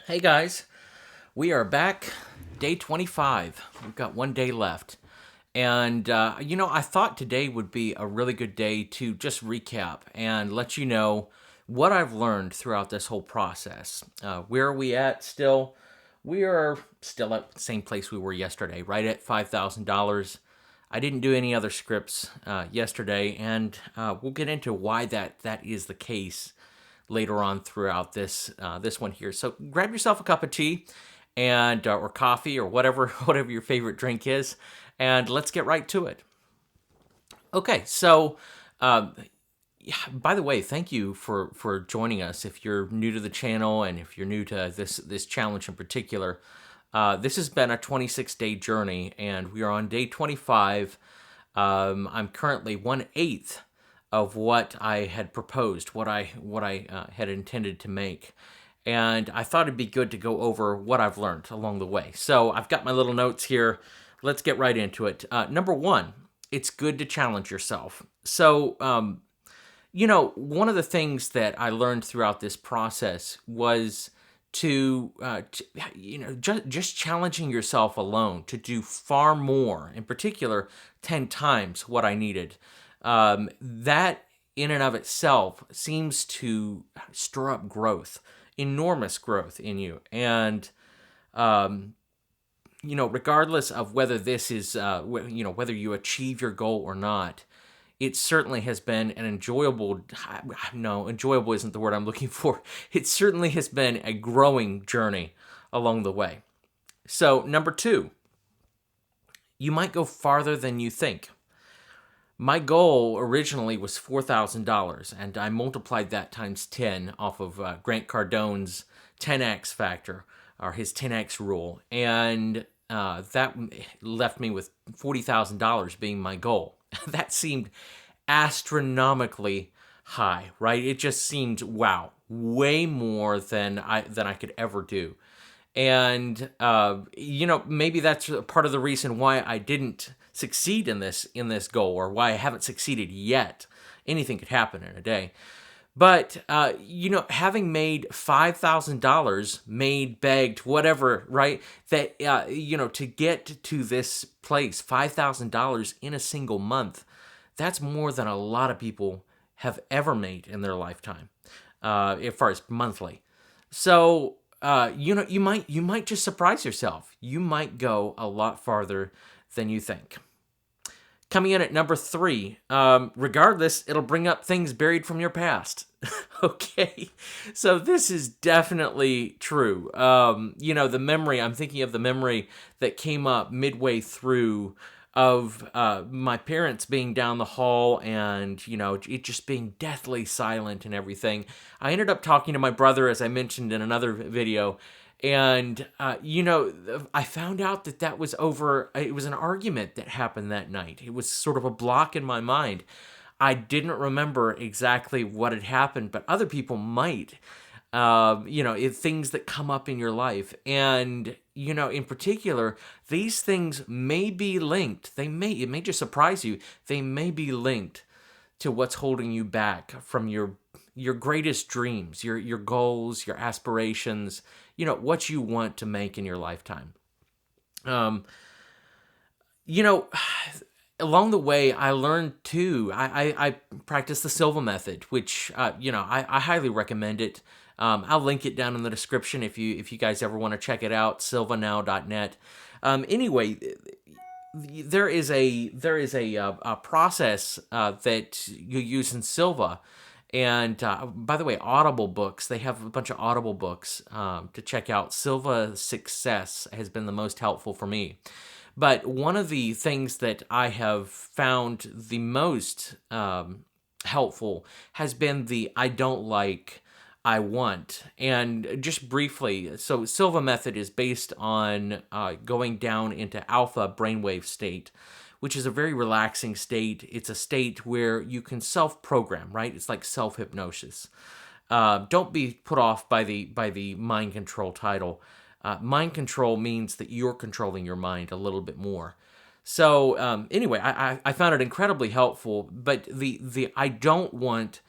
Hey guys, we are back, day 25. We've got one day left. And, I thought today would be a really good day to just recap and let you know what I've learned throughout this whole process. Where are we at still? We are still at the same place we were yesterday, right at $5,000. I didn't do any other scripts yesterday, and we'll get into why that is the case later on throughout this one here. So grab yourself a cup of tea and or coffee or whatever whatever your favorite drink is, and let's get right to it. Okay, so yeah, by the way, thank you for joining us. If you're new to the channel and if you're new to this challenge in particular, this has been a 26-day journey, and we are on day 25. I'm currently 1/8 of what I had proposed, what I had intended to make. And I thought it'd be good to go over what I've learned along the way. So I've got my little notes here. Let's get right into it. Number one, it's good to challenge yourself. So, one of the things that I learned throughout this process was just challenging yourself alone to do far more, in particular, 10 times what I needed. That in and of itself seems to stir up growth, enormous growth in you. And, regardless of whether this is, whether you achieve your goal or not, it certainly has been an enjoyable, no, enjoyable isn't the word I'm looking for. It certainly has been a growing journey along the way. So, number two, you might go farther than you think. My goal originally was $4,000, and I multiplied that times 10 off of Grant Cardone's 10x factor, or his 10x rule, and that left me with $40,000 being my goal. That seemed astronomically high, right? It just seemed, wow, way more than I could ever do. And maybe that's part of the reason why I didn't succeed in this goal, or why I haven't succeeded yet. Anything could happen in a day. But having made $5,000, made, begged, whatever, right? That to get to this place, $5,000 in a single month, that's more than a lot of people have ever made in their lifetime, as far as monthly. So you might just surprise yourself. You might go a lot farther than you think. Coming in at number three, regardless, it'll bring up things buried from your past. Okay, so this is definitely true. The memory, I'm thinking of the memory that came up midway through of my parents being down the hall, and it just being deathly silent and everything. I ended up talking to my brother, as I mentioned in another video, and I found out that was over. It was an argument that happened that night. It was sort of a block in my mind. I didn't remember exactly what had happened, but other people might. Things that come up in your life. And, in particular, these things may be linked. It may just surprise you. They may be linked to what's holding you back from your greatest dreams, your goals, your aspirations, what you want to make in your lifetime. Along the way, I learned too, I practiced the Silva method, which, I highly recommend it. I'll link it down in the description if you guys ever want to check it out, silvanow.net. Anyway, there is a process that you use in Silva. And by the way, Audible books, they have a bunch of Audible books to check out. Silva Success has been the most helpful for me. But one of the things that I have found the most helpful has been the I don't like, I want. And just briefly, so Silva method is based on going down into alpha brainwave state, which is a very relaxing state. It's a state where you can self-program, right? It's like self-hypnosis. Don't be put off by the mind control title. Mind control means that you're controlling your mind a little bit more. So anyway, I found it incredibly helpful. But the I don't want,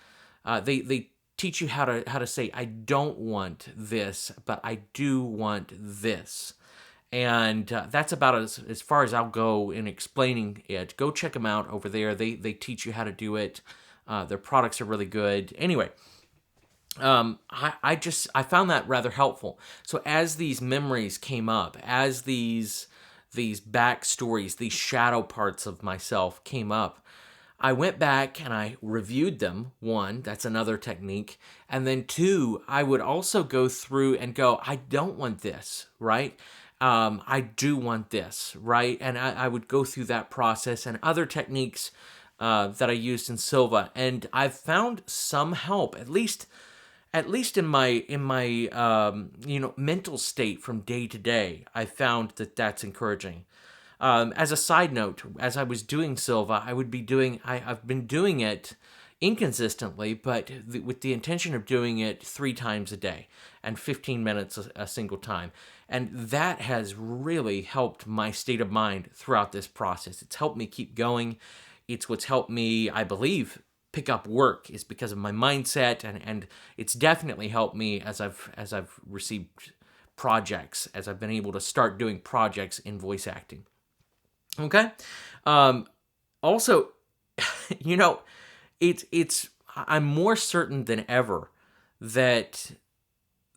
they teach you how to say, I don't want this, but I do want this. And that's about as far as I'll go in explaining it. Go check them out over there. They teach you how to do it. Their products are really good. Anyway, I found that rather helpful. So as these memories came up, as these backstories, these shadow parts of myself came up, I went back and I reviewed them. One, that's another technique. And then two, I would also go through and go, I don't want this, right? I do want this, right? And I would go through that process and other techniques that I used in Silva. And I've found some help, at least in my mental state from day to day. I found that that's encouraging. As a side note, as I was doing Silva, I've been doing it inconsistently, but with the intention of doing it 3 times a day and 15 minutes a single time. And that has really helped my state of mind throughout this process. It's helped me keep going. It's what's helped me, I believe, pick up work, is because of my mindset, and it's definitely helped me as I've received projects, as I've been able to start doing projects in voice acting. Okay. Also, I'm more certain than ever that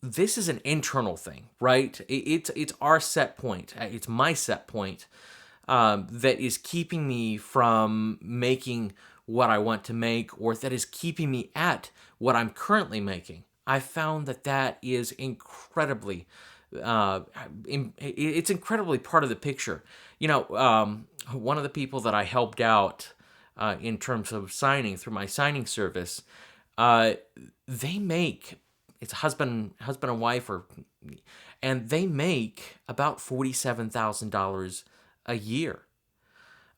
this is an internal thing, right? It's our set point. It's my set point that is keeping me from making what I want to make, or that is keeping me at what I'm currently making. I found that is incredibly it's incredibly part of the picture. One of the people that I helped out in terms of signing through my signing service, they make, it's husband and wife, and they make about $47,000 a year.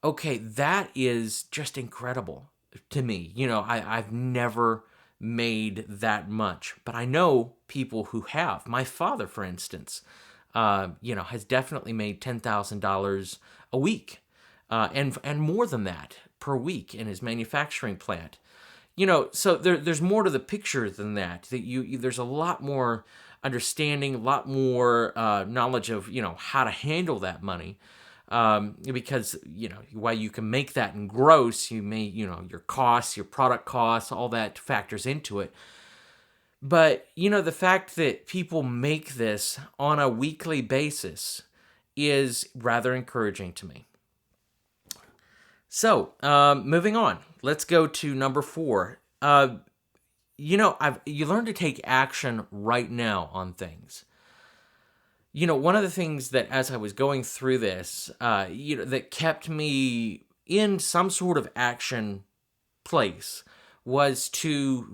Okay, that is just incredible to me. I've never made that much, but I know people who have. My father, for instance, has definitely made $10,000 a week, and more than that per week in his manufacturing plant. So there's more to the picture than that. There's a lot more understanding, a lot more knowledge of how to handle that money. Because while you can make that in gross, you may your costs, your product costs, all that factors into it. But the fact that people make this on a weekly basis is rather encouraging to me. So moving on, let's go to number 4. You learn to take action right now on things. One of the things that, as I was going through this, that kept me in some sort of action place was to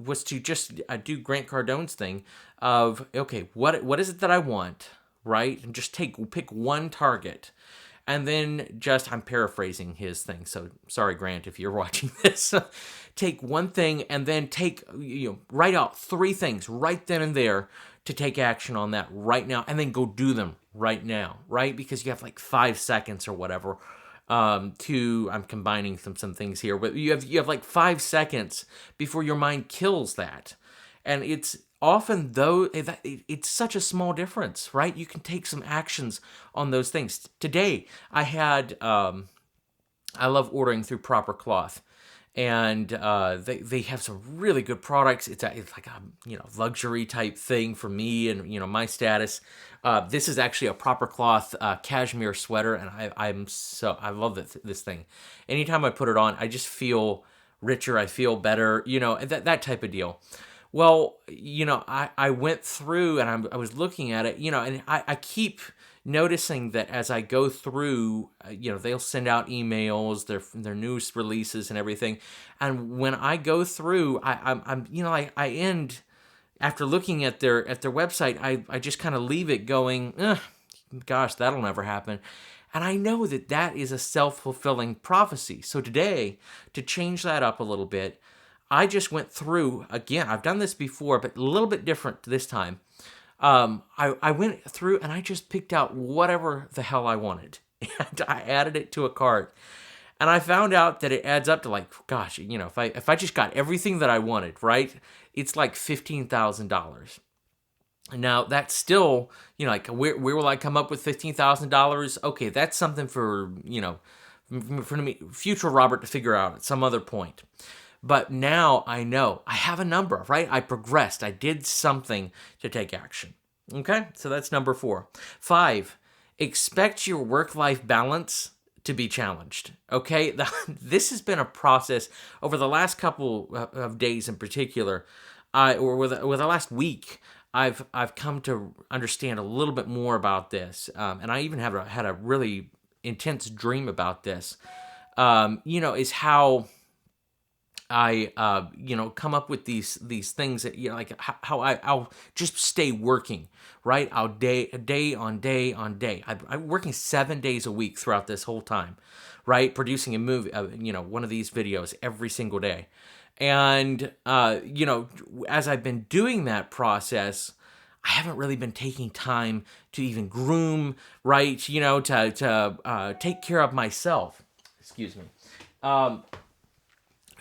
just do Grant Cardone's thing of, okay, what is it that I want, right? And just pick one target. And then I'm paraphrasing his thing, so sorry, Grant, if you're watching this. Take one thing and then write out 3 things right then and there to take action on that right now, and then go do them right now, right? Because you have like 5 seconds or whatever. I'm combining some things here, but you have like 5 seconds before your mind kills that, and it's often it's such a small difference, right? You can take some actions on those things. Today, I had I love ordering through Proper Cloth. And they have some really good products. It's like a luxury type thing for me and my status. This is actually a Proper Cloth cashmere sweater, and I love this thing. Anytime I put it on, I just feel richer. I feel better. That type of deal. Well, I went through and I was looking at it. And I keep noticing that as I go through, they'll send out emails, their news releases and everything, and when I go through, I end after looking at their website, I just kind of leave it going, gosh, that'll never happen. And I know that is a self-fulfilling prophecy. So today, to change that up a little bit, I just went through again. I've done this before, but a little bit different this time. I went through and I just picked out whatever the hell I wanted, and I added it to a cart, and I found out that it adds up to like, gosh, if I just got everything that I wanted, right, it's like $15,000. Now that's still, like where will I come up with $15,000? Okay, that's something for for me, future Robert to figure out at some other point. But now I know I have a number, right? I progressed. I did something to take action. Okay, so that's number 4. 5, expect your work-life balance to be challenged. Okay, this has been a process over the last couple of days in particular, or with the last week. I've come to understand a little bit more about this, and I even had a really intense dream about this. Is how I come up with these things that like how I'll just stay working, right? I'll day on day on day. I'm working 7 days a week throughout this whole time, right? Producing a movie, one of these videos every single day, and as I've been doing that process, I haven't really been taking time to even groom, right? To take care of myself. Excuse me.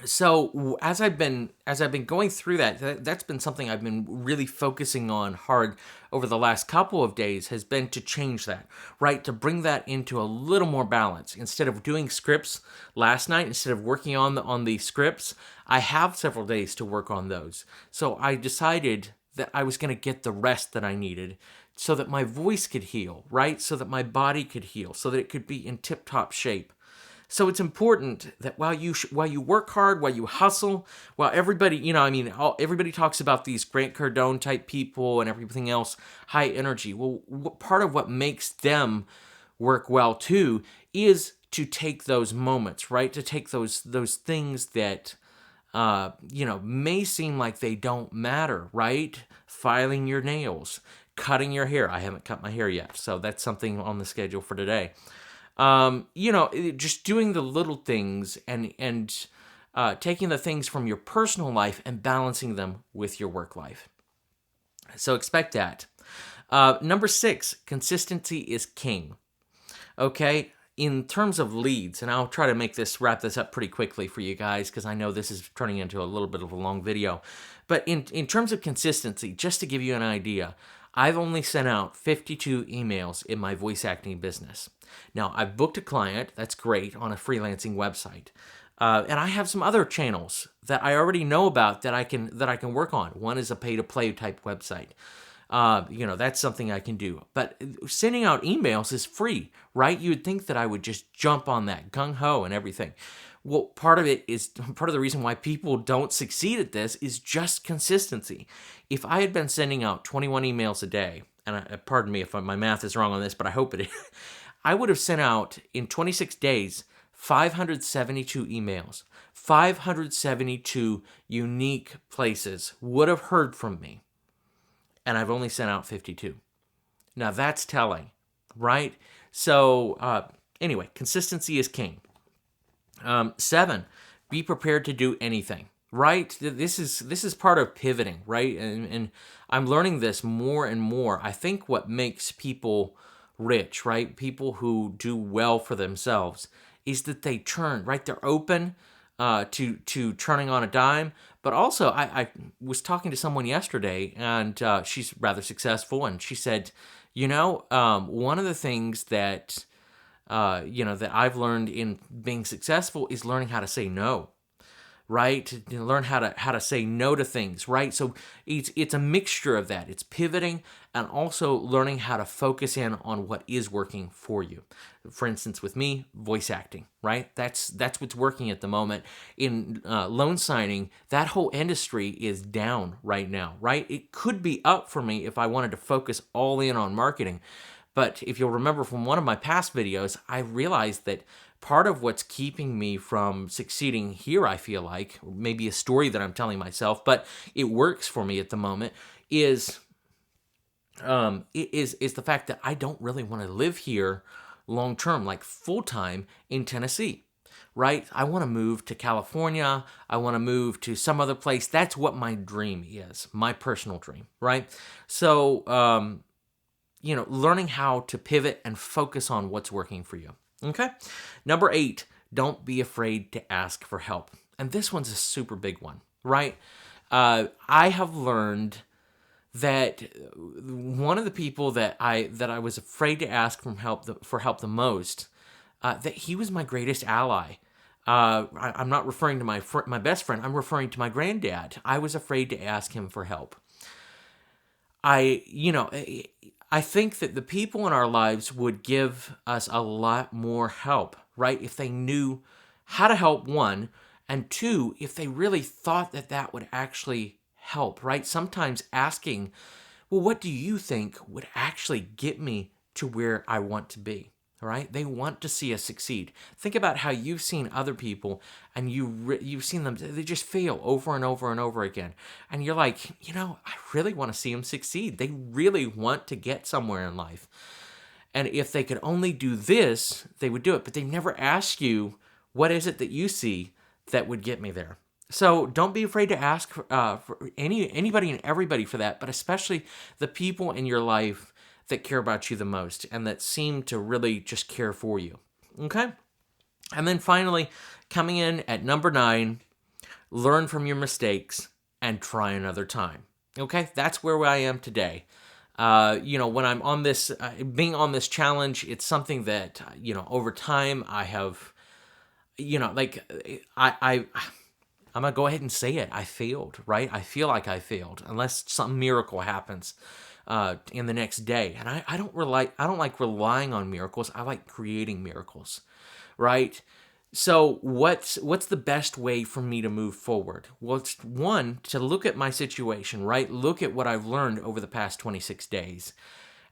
So as I've been going through that's been something I've been really focusing on hard over the last couple of days, has been to change that, right? To bring that into a little more balance. Instead of doing scripts last night, instead of working on the scripts, I have several days to work on those. So I decided that I was going to get the rest that I needed so that my voice could heal, right? So that my body could heal, so that it could be in tip-top shape. So it's important that while you work hard, while you hustle, while everybody, everybody talks about these Grant Cardone type people and everything else, high energy. Well, part of what makes them work well too is to take those moments, right? To take those things that may seem like they don't matter, right? Filing your nails, cutting your hair. I haven't cut my hair yet, so that's something on the schedule for today. Just doing the little things and taking the things from your personal life and balancing them with your work life. So expect that. Number 6, consistency is king. Okay, in terms of leads, and I'll try to wrap this up pretty quickly for you guys, because I know this is turning into a little bit of a long video. But in terms of consistency, just to give you an idea, I've only sent out 52 emails in my voice acting business. Now, I've booked a client, that's great, on a freelancing website. And I have some other channels that I already know about that I can work on. One is a pay-to-play type website. That's something I can do. But sending out emails is free, right? You would think that I would just jump on that gung-ho and everything. Well, part of the reason why people don't succeed at this is just consistency. If I had been sending out 21 emails a day, and pardon me if my math is wrong on this, but I hope it is, I would have sent out in 26 days 572 emails. 572 unique places would have heard from me, and I've only sent out 52. Now that's telling, right? So anyway, consistency is king. 7, be prepared to do anything, right? This is part of pivoting, right? And I'm learning this more and more. I think what makes people rich, right? People who do well for themselves is that they turn, right? They're open to turning on a dime. But also, I was talking to someone yesterday, and she's rather successful, and she said, one of the things that that I've learned in being successful is learning how to say no, right? To learn how to say no to things, right? So it's a mixture of that. It's pivoting and also learning how to focus in on what is working for you. For instance, with me, voice acting, right? That's what's working at the moment. In loan signing, that whole industry is down right now, right? It could be up for me if I wanted to focus all in on marketing. But if you'll remember from one of my past videos, I realized that part of what's keeping me from succeeding here, I feel like, maybe a story that I'm telling myself, but it works for me at the moment, is the fact that I don't really want to live here long term, like full time in Tennessee, right? I want to move to California. I want to move to some other place. That's what my dream is, my personal dream, right? So, learning how to pivot and focus on what's working for you. Okay. Number 8, don't be afraid to ask for help. And this one's a super big one, right? I have learned that one of the people that I was afraid to ask for help the most, that he was my greatest ally. I'm not referring to my best friend. I'm referring to my granddad. I was afraid to ask him for help. I think that the people in our lives would give us a lot more help, right? If they knew how to help, one, and two, if they really thought that that would actually help, right? Sometimes asking, well, what do you think would actually get me to where I want to be? All right, they want to see us succeed. Think about how you've seen other people, and you've seen them, they just fail over and over and over again, and you're like, I really want to see them succeed. They really want to get somewhere in life, and if they could only do this, they would do it. But they never ask you, what is it that you see that would get me there? So don't be afraid to ask for anybody and everybody for that, but especially the people in your life that care about you the most and that seem to really just care for you. Okay? And then finally, coming in at number 9, learn from your mistakes and try another time. Okay? That's where I am today. When I'm on this, being on this challenge, it's something that, over time I have, I'm going to go ahead and say it. I failed, right? I feel like I failed unless some miracle happens in the next day. And I don't like relying on miracles. I like creating miracles, right? So what's the best way for me to move forward? Well, it's one, to look at my situation, right? Look at what I've learned over the past 26 days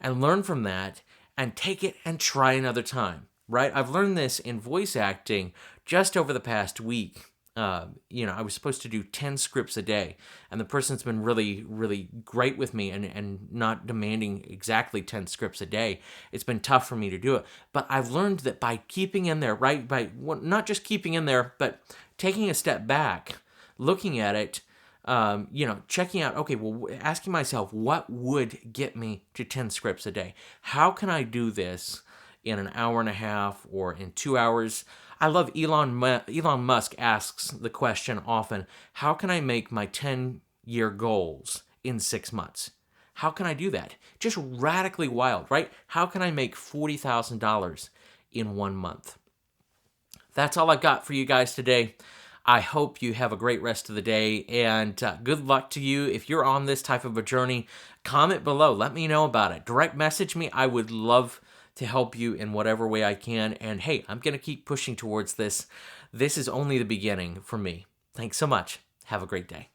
and learn from that and take it and try another time, right? I've learned this in voice acting just over the past week. I was supposed to do 10 scripts a day, and the person's been really, really great with me and not demanding exactly 10 scripts a day. It's been tough for me to do it, but I've learned that by keeping in there, right, not just keeping in there, but taking a step back, looking at it, checking out, okay, well, asking myself, what would get me to 10 scripts a day? How can I do this in an hour and a half or in 2 hours? I love Elon Musk asks the question often, how can I make my 10-year goals in 6 months? How can I do that? Just radically wild, right? How can I make $40,000 in 1 month? That's all I've got for you guys today. I hope you have a great rest of the day, and good luck to you. If you're on this type of a journey, comment below. Let me know about it. Direct message me. I would love to help you in whatever way I can. And hey, I'm going to keep pushing towards this. This is only the beginning for me. Thanks so much. Have a great day.